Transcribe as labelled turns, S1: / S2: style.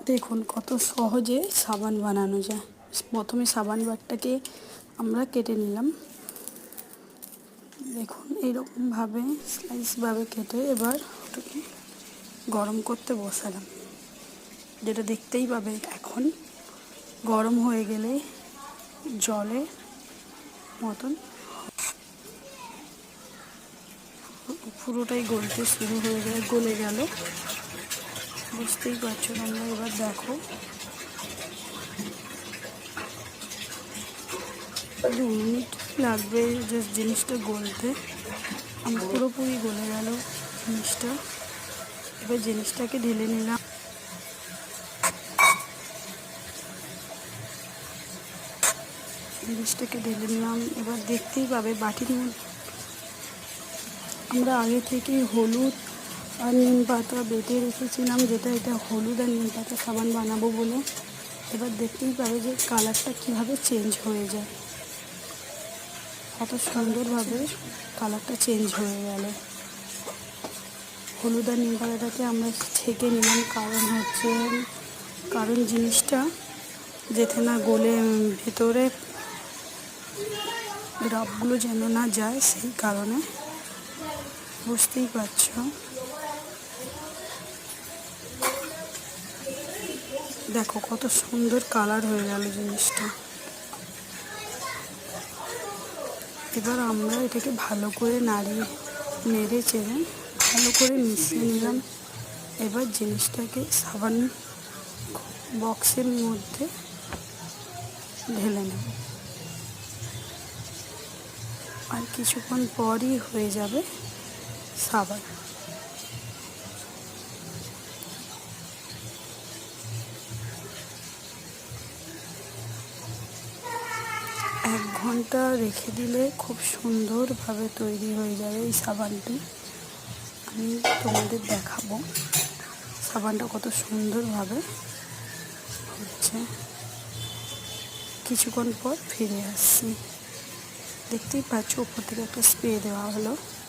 S1: দেখুন কত সহজে সাবান বানানো যায়। প্রথমে সাবান বাটটাকে আমরা কেটে নিলাম। দেখুন এইরকমভাবে স্লাইসভাবে কেটে এবার ওটাকে গরম করতে বসালাম, যেটা দেখতেই পাবে এখন গরম হয়ে গেলে জলের মতন পুরোটাই গলতে শুরু হয়ে গলে গেল। বুঝতেই পারছো তোমরা। এবার দেখো 2 মিনিট লাগবে জাস্ট জিনিসটা গলতে। পুরোপুরি গলে গেল জিনিসটা। এবার জিনিসটাকে ঢেলে নিলাম। এবার দেখতেই পাবে বাটির মধ্যে আমরা আগে থেকে হলুদ আর নিম পাতা বেটে রেখেছিলাম, এটা হলুদ আর নিম পাতা সাবান বানাবো বলে। এবার দেখতেই পাবে যে কালারটা কীভাবে চেঞ্জ হয়ে যায়, কত সুন্দরভাবে কালারটা চেঞ্জ হয়ে গেল। হলুদ আর নিম পাতাটাকে আমরা ছেঁকে নিলাম, কারণ জিনিসটা যেতে না গলে ভেতরে ড্রপগুলো যেন না যায়, সেই কারণে। বুঝতেই পারছো। দেখো কত সুন্দর কালার হয়ে গেল জিনিসটা। এবার আমরা এটাকে ভালো করে নেড়ে চেড়ে ভালো করে মিশিয়ে নিলাম। এবার জিনিসটাকে সাবান বক্সের মধ্যে ঢেলে নেব, আর কিছুক্ষণ পরই হয়ে যাবে সাবান। 1 ঘন্টা রেখে দিলে খুব সুন্দরভাবে তৈরি হয়ে যাবে এই সাবানটি। আমি তোমাদের দেখাবো সাবানটা কত সুন্দরভাবে হচ্ছে। কিছুক্ষণ পর ফিরে আসছি। দেখতেই পাচ্ছ উপর থেকে একটা স্প্রে দেওয়া হলো।